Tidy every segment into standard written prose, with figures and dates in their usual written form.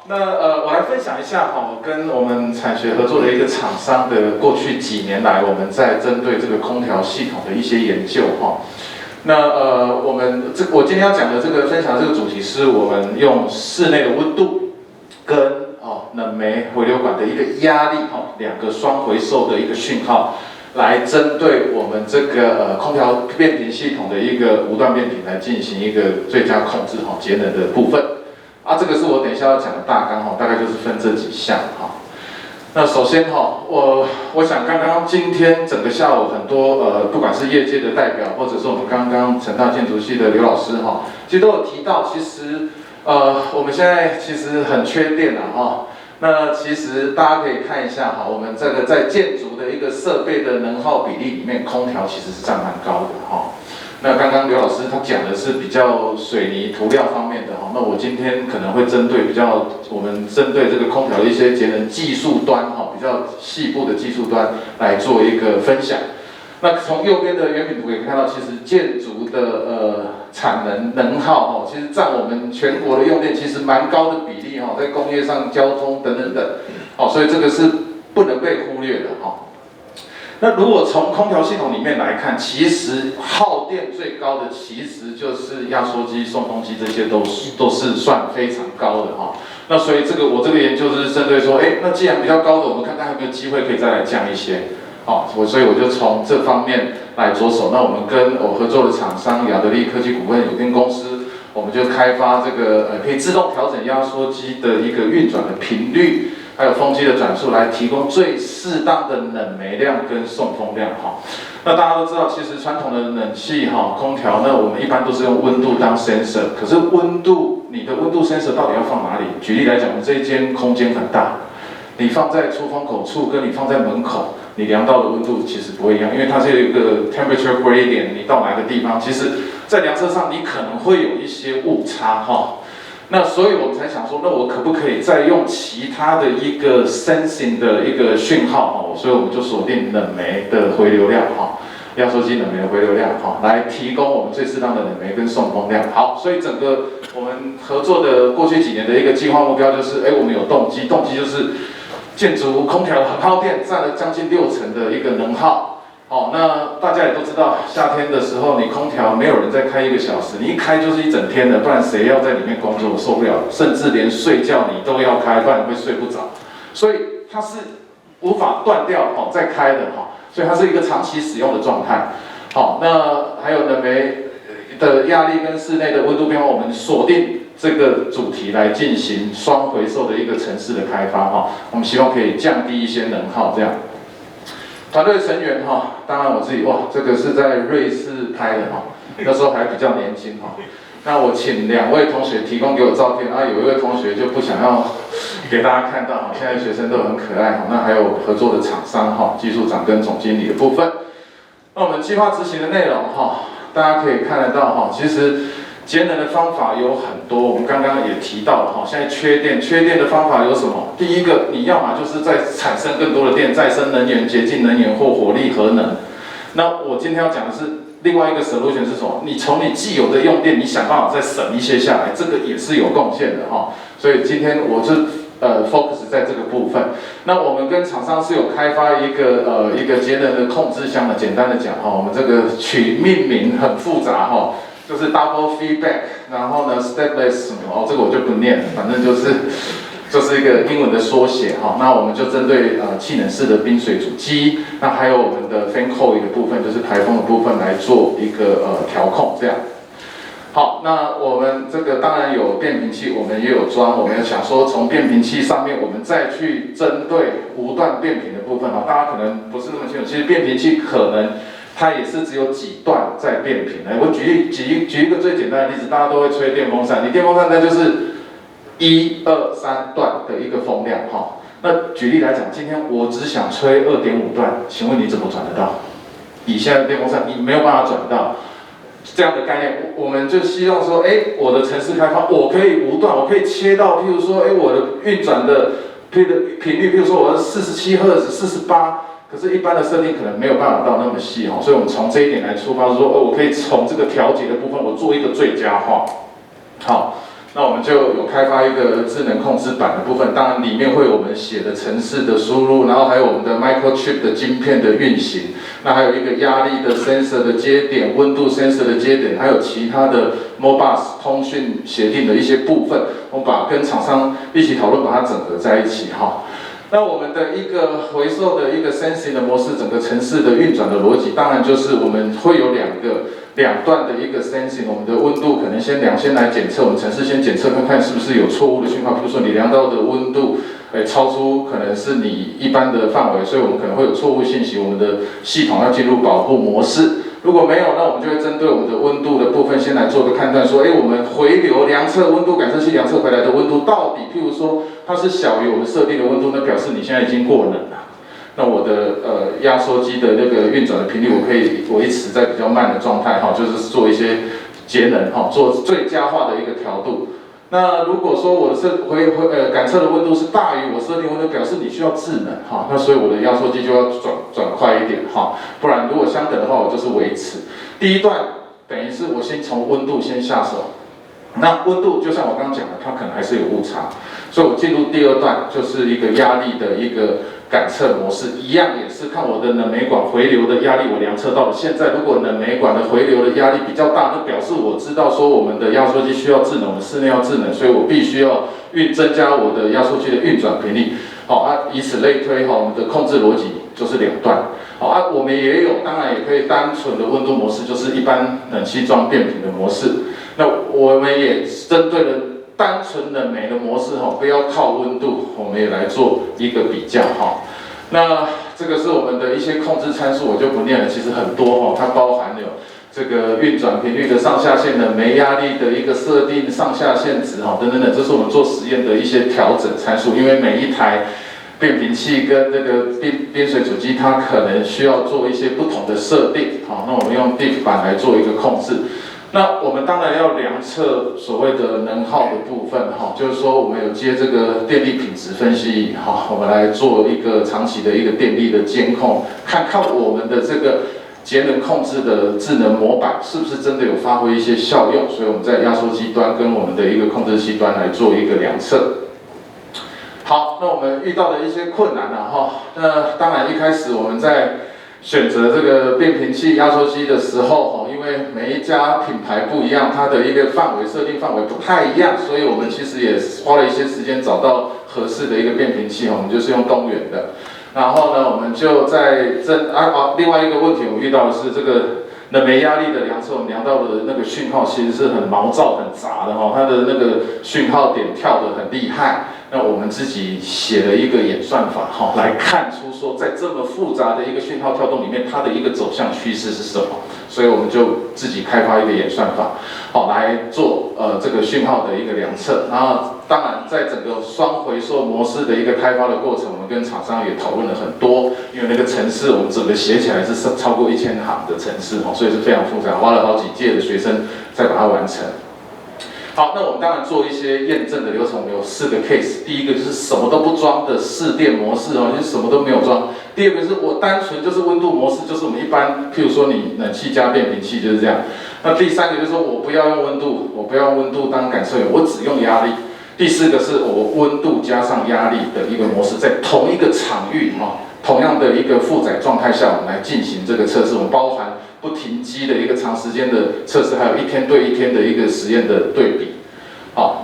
我来分享一下哈，跟我们产学合作的一个厂商的过去几年来，我们在针对这个空调系统的一些研究哈。我今天要讲的这个分享的这个主题是我们用室内的温度跟冷媒回流管的一个压力两个双回收的一个讯号，来针对我们这个空调变频系统的一个无段变频来进行一个最佳控制节能的部分。这个是我等一下要讲的大纲大概就是分这几项那首先我想刚刚今天整个下午很多不管是业界的代表，或者是我们刚刚成大建筑系的刘老师其实都有提到，其实我们现在其实很缺电那其实大家可以看一下我们这个在建筑的一个设备的能耗比例里面，空调其实是占蛮高的那刚刚刘老师他讲的是比较水泥涂料方面的那我今天可能会针对我们针对这个空调的一些节能技术端比较细部的技术端来做一个分享。那从右边的圆饼图可以看到，其实建筑的产能耗其实占我们全国的用电其实蛮高的比例在工业上、交通等等等所以这个是不能被忽略的那如果从空调系统里面来看，其实耗电最高的其实就是压缩机、送风机，这些都是算非常高的那所以我这个研究是针对说，那既然比较高的，我们看看有没有机会可以再来降一些所以我就从这方面来着手。那我们跟我合作的厂商亚得力科技股份有限公司，我们就开发这个可以自动调整压缩机的一个运转的频率，还有风机的转速，来提供最适当的冷媒量跟送风量那大家都知道，其实传统的冷气空调呢，我们一般都是用温度当 sensor， 可是你的温度 sensor 到底要放哪里？举例来讲，我们这一间空间很大，你放在出风口处，跟你放在门口，你量到的温度其实不会一样，因为它是有一个 temperature gradient， 你到哪个地方，其实在量测上你可能会有一些误差那所以我们才想说，那我可不可以再用其他的一个 sensing 的一个讯号所以我们就锁定冷媒的回流量压缩机冷媒的回流量来提供我们最适当的冷媒跟送风量。好，所以整个我们合作的过去几年的一个计划目标就是，我们有动机就是建筑空调很耗电，占了将近60%的一个能耗。那大家也都知道，夏天的时候你空调没有人再开1个小时，你一开就是一整天的，不然谁要在里面工作？我受不了，甚至连睡觉你都要开，不然会睡不着。所以它是无法断掉再开的所以它是一个长期使用的状态。那还有冷媒的压力跟室内的温度变化，我们锁定这个主题来进行双回收的一个城市的开发我们希望可以降低一些能耗这样。团队成员当然我自己这个是在瑞士拍的那时候还比较年轻那我请2位同学提供给我照片有一位同学就不想要给大家看到现在学生都很可爱那还有合作的厂商技术长跟总经理的部分。那我们计划执行的内容大家可以看得到其实节能的方法有很多，我们刚刚也提到了现在缺电的方法有什么？第一个，你要么就是在产生更多的电，再生能源、洁净能源或火力核能。那我今天要讲的是另外一个 solution 是什么？你从你既有的用电，你想办法再省一些下来，这个也是有贡献的所以今天我是focus 在这个部分。那我们跟厂商是有开发一个节能的控制箱的，简单的讲我们这个命名很复杂就是 double feedback， 然后呢 stepless 什么这个我就不念了，反正就是一个英文的缩写那我们就针对气冷式的冰水主机，那还有我们的 fan coil 的部分，就是排风的部分来做一个调控这样。好，那我们这个当然有变频器，我们也有装，我们想说从变频器上面，我们再去针对无段变频的部分大家可能不是那么清楚，其实变频器可能它也是只有几段在变频我举一个最简单的例子，大家都会吹电风扇，你电风扇那就是1、2、3段的一个风量那举例来讲，今天我只想吹2.5段，请问你怎么转得到？以现在的电风扇你没有办法转得到。这样的概念，我们就希望说，我的城市开发我可以无段，我可以切到，譬如说，我的运转的频率，譬如说我是47赫兹、48。可是，一般的设定可能没有办法到那么细所以我们从这一点来出发，说我可以从这个调节的部分，我做一个最佳化。好，那我们就有开发一个智能控制板的部分，当然里面会有我们写的程式的输入，然后还有我们的 microchip 的晶片的运行，那还有一个压力的 sensor 的接点、温度 sensor 的接点，还有其他的 Modbus 通讯协定的一些部分，我们跟厂商一起讨论，把它整合在一起哈。那我们的一个回收的一个 sensing 的模式，整个程式的运转的逻辑，当然就是我们会有两段的一个 sensing， 我们的温度可能先来检测，我们程式先检测看看是不是有错误的讯号，比如说你量到的温度，超出可能是你一般的范围，所以我们可能会有错误信息，我们的系统要进入保护模式。如果没有，那我们就会针对我们的温度的部分先来做个判断，说，我们回流量测温度感测器量测回来的温度到底，譬如说它是小于我们设定的温度，那表示你现在已经过冷了。那我的压缩机的那个运转的频率，我可以维持在比较慢的状态哈，就是做一些节能哈，做最佳化的一个调度。那如果说我的感测的温度是大于我设定温度，表示你需要制冷哈，那所以我的压缩机就要转快一点哈，不然如果相等的话，我就是维持。第一段等于是我先从温度先下手，那温度就像我刚刚讲的，它可能还是有误差，所以我进入第二段就是一个压力的一个感测模式，一样也是看我的冷媒管回流的压力，我量测到了。现在如果冷媒管的回流的压力比较大，那表示我知道说我们的压缩机需要制冷，我们室内要制冷，所以我必须要增加我的压缩机的运转频率。以此类推我们的控制逻辑就是两段。我们也有，当然也可以单纯的温度模式，就是一般冷气装变频的模式。那我们也针对了单纯冷媒的模式不要靠温度，我们也来做一个比较那这个是我们的一些控制参数，我就不念了，其实很多它包含有这个运转频率的上下限、冷媒压力的一个设定上下限值等等，这是我们做实验的一些调整参数，因为每一台变频器跟这个边水主机，它可能需要做一些不同的设定那我们用 diff 板来做一个控制。那我们当然要量测所谓的能耗的部分就是说我们有接这个电力品质分析仪我们来做一个长期的一个电力的监控，看看我们的这个节能控制的智能模板是不是真的有发挥一些效用，所以我们在压缩机端跟我们的一个控制器端来做一个量测。好，那我们遇到的一些困难那当然一开始我们在选择这个变频器压缩机的时候因为每一家品牌不一样，它的一个设定范围不太一样，所以我们其实也花了一些时间找到合适的一个变频器我们就是用东元的。然后呢，我们就在另外一个问题，我们遇到的是这个冷媒压力的量测，我们量到的那个讯号其实是很毛躁、很杂的它的那个讯号点跳得很厉害。那我们自己写了一个演算法来看出说在这么复杂的一个讯号跳动里面，它的一个走向趋势是什么。所以我们就自己开发一个演算法来做这个讯号的一个量测。然后当然在整个双回收模式的一个开发的过程，我们跟厂商也讨论了很多，因为那个程式我们整个写起来是超过1000行的程式所以是非常复杂，花了好几届的学生才把它完成。好，那我们当然做一些验证的流程，我们有4个 case。第一个就是什么都不装的试电模式就是什么都没有装。第二个是我单纯就是温度模式，就是我们一般，譬如说你冷气加变频器就是这样。那第三个就是说我不要用温度，我不要用温度当感测源，我只用压力。第4个是我温度加上压力的一个模式，在同一个场域同样的一个负载状态下，我们来进行这个测试。我们包含不停机的一个长时间的测试，还有1天对1天的一个实验的对比。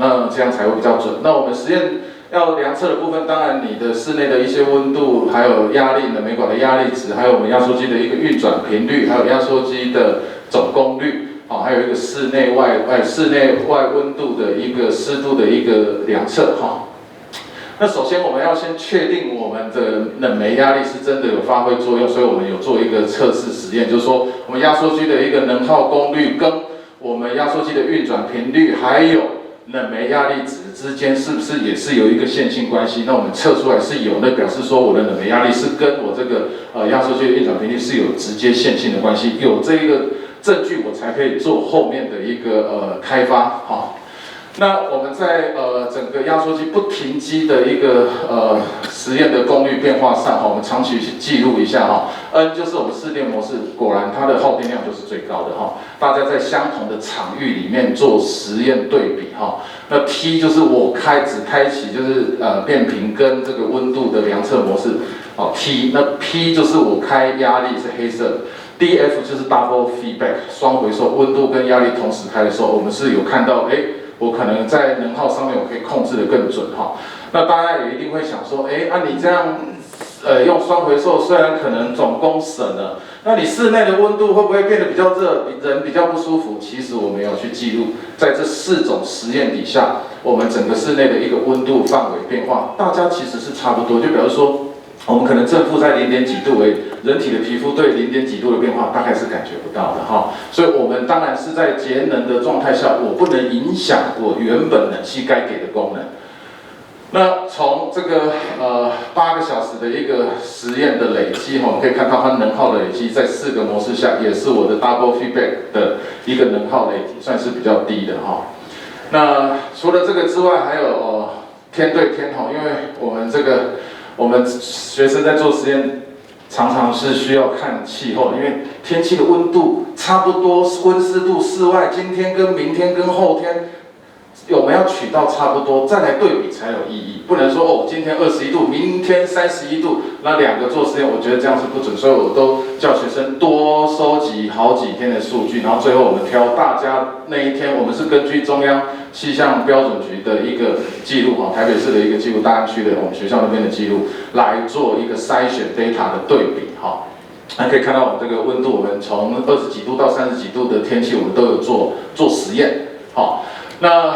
那这样才会比较准。那我们实验要量测的部分，当然你的室内的一些温度，还有压力冷媒管的压力值，还有我们压缩机的一个运转频率，还有压缩机的总功率，还有一个室内外温度的一个湿度的一个量测那首先我们要先确定我们的冷媒压力是真的有发挥作用，所以我们有做一个测试实验，就是说我们压缩机的一个能耗功率跟我们压缩机的运转频率，还有冷媒压力值之间是不是也是有一个线性关系？那我们测出来是有，那表示说我的冷媒压力是跟我这个压缩机的运转频率是有直接线性的关系，有这一个证据我才可以做后面的一个开发那我们在整个压缩机不停机的一个实验的功率变化上，我们长期去记录一下哈。N 就是我们试电模式，果然它的耗电量就是最高的哈。大家在相同的场域里面做实验对比哈。那 T 就是我只开启就是变频跟这个温度的量测模式，哦 T。那 P 就是我开压力是黑色。DF 就是 double feedback 双回收，温度跟压力同时开的时候，我们是有看到我可能在能耗上面我可以控制得更准哈。那大家也一定会想说，你这样用双回收，虽然可能总工省了，那你室内的温度会不会变得比较热，人比较不舒服？其实我们有去记录，在这4种实验底下，我们整个室内的一个温度范围变化，大家其实是差不多。就比如说，我们可能正负在0点几度而已，人体的皮肤对0点几度的变化大概是感觉不到的哈。所以我们当然是在节能的状态下，我不能影响我原本冷气该给的功能。那从这个8个小时的一个实验的累积哈，我们可以看到它能耗的累积在4个模式下，也是我的 double feedback 的一个能耗累积，算是比较低的哈。那除了这个之外，还有天对天哈，因为我们学生在做实验，常常是需要看气候，因为天气的温度差不多，温湿度室外今天跟明天跟后天，我们要取到差不多，再来对比才有意义。不能说今天21度，明天31度，那2个做实验，我觉得这样是不准，所以我都叫学生多收集好几天的数据，然后最后我们挑大家那一天，我们是根据中央气象标准局的一个记录台北市的一个记录，大安区的我们学校那边的记录来做一个筛选 data 的对比那可以看到我们这个温度，我们从20几度到30几度的天气，我们都有做实验那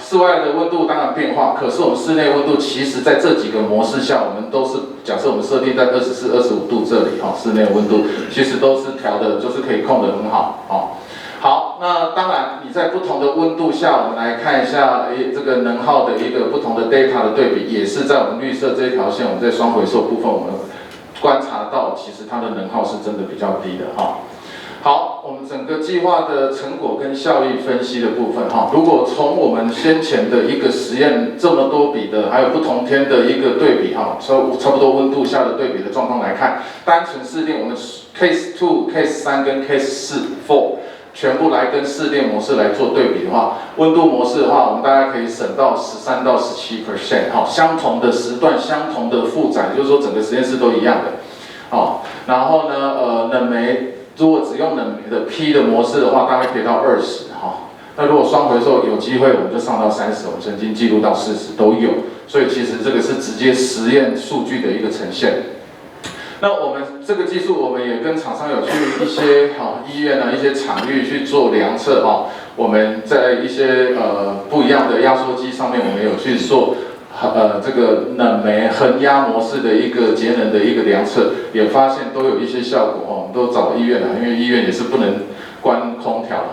室外的温度当然变化，可是我们室内温度其实在这几个模式下，我们都是假设我们设定在24、25度这里室内温度其实都是调的，就是可以控得很好好，那当然你在不同的温度下，我们来看一下这个能耗的一个不同的 data 的对比，也是在我们绿色这一条线，我们在双回收部分，我们观察到其实它的能耗是真的比较低的好，我们整个计划的成果跟效益分析的部分如果从我们先前的一个实验这么多笔的，还有不同天的一个对比差不多温度下的对比的状况来看，单纯试电我们 case 2、case 3跟 case 4全部来跟试电模式来做对比的话，温度模式的话，我们大概可以省到13到17%相同的时段，相同的负载，就是说整个实验室都一样的然后呢冷媒如果只用冷媒的 P 的模式的话，大概可以到20那如果双回收有机会，我们就上到30，我们曾经记录到40都有，所以其实这个是直接实验数据的一个呈现。那我们这个技术，我们也跟厂商有去一些医院一些场域去做量测我们在一些不一样的压缩机上面，我们有去做这个冷媒恒压模式的一个节能的一个量测，也发现都有一些效果我们都找医院因为医院也是不能关空调的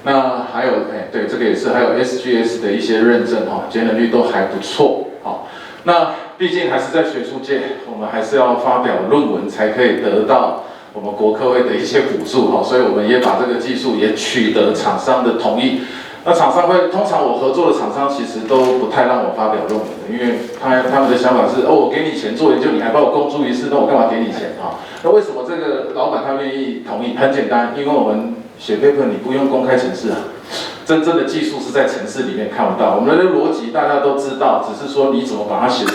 那还有对，这个也是还有 SGS 的一些认证节能率都还不错那毕竟还是在学术界，我们还是要发表论文才可以得到我们国科会的一些补助所以我们也把这个技术也取得厂商的同意。那厂商通常我合作的厂商其实都不太让我发表论文的，因为他们的想法是我给你钱做研究，你还把我公诸于世，那我干嘛给你钱那为什么这个老板他愿意同意？很简单，因为我们写 paper 你不用公开程式真正的技术是在程式里面看不到，我们的逻辑大家都知道，只是说你怎么把它写成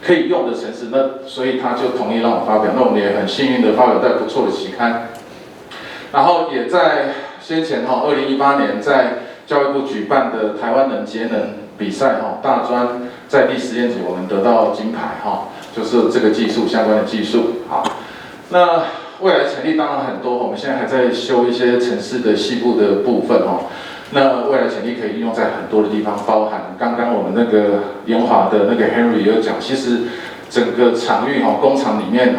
可以用的程式，那所以他就同意让我发表。那我们也很幸运的发表在不错的期刊，然后也在先前2018年在教育部举办的台湾能节能比赛大专在地实验组，我们得到金牌就是这个技术相关的技术那未来潜力当然很多，我们现在还在修一些程式的细部的部分那未来潜力可以应用在很多的地方，包含刚刚我们那个研华的那个 Henry 有讲，其实整个场域工厂里面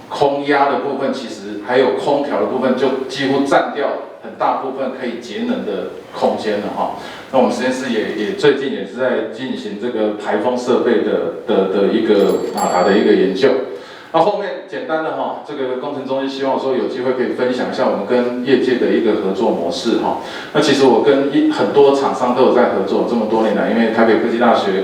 空压的部分，其实还有空调的部分，就几乎占掉很大部分可以节能的空间了那我们实验室也最近也是在进行这个排风设备的一个马达的一个研究。那后面简单的哈，这个工程中心希望说有机会可以分享一下我们跟业界的一个合作模式哈。那其实我跟很多厂商都有在合作这么多年来，因为台北科技大学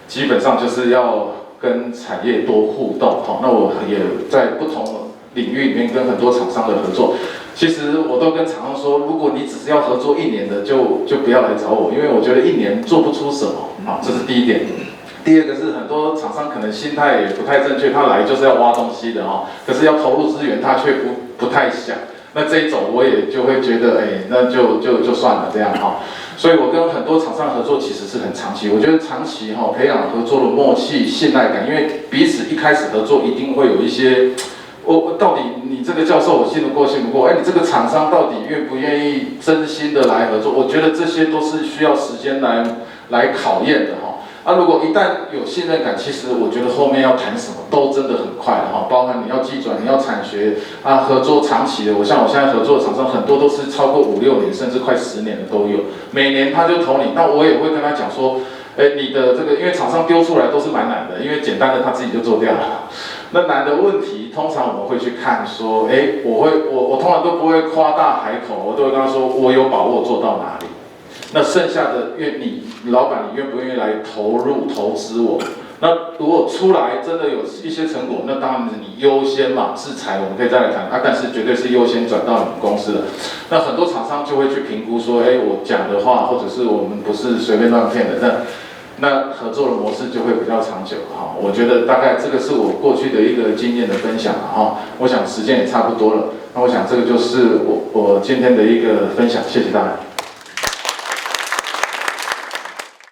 基本上就是要跟产业多互动哈。那我也在不同领域里面跟很多厂商的合作。其实我都跟厂商说，如果你只是要合作1年的，就不要来找我，因为我觉得1年做不出什么啊，这是第一点。第二个是很多厂商可能心态也不太正确，他来就是要挖东西的哈，可是要投入资源他却不太想。那这一种我也就会觉得，那就算了这样哈。所以我跟很多厂商合作其实是很长期，我觉得长期哈培养合作的默契、信赖感，因为彼此一开始合作一定会有一些。我到底你这个教授我信得过信不过？你这个厂商到底愿不愿意真心的来合作？我觉得这些都是需要时间来考验的哈。如果一旦有信任感，其实我觉得后面要谈什么都真的很快的哈。包含你要技转，你要产学合作长期的。我现在合作的厂商很多都是超过5、6年，甚至快10年的都有。每年他就投你，那我也会跟他讲说。你的这个，因为厂商丢出来都是蛮难的，因为简单的他自己就做掉了。那难的问题，通常我们会去看说，我通常都不会夸大海口，我都会跟他说，我有把握做到哪里。那剩下的，你老板你愿不愿意来投资我？那如果出来真的有一些成果，那当然是你优先嘛，制裁我们可以再来谈但是绝对是优先转到你们公司的。那很多厂商就会去评估说，我讲的话，或者是我们不是随便乱骗的，那合作的模式就会比较长久哈。我觉得大概这个是我过去的一个经验的分享哈。我想时间也差不多了，那我想这个就是我今天的一个分享，谢谢大家。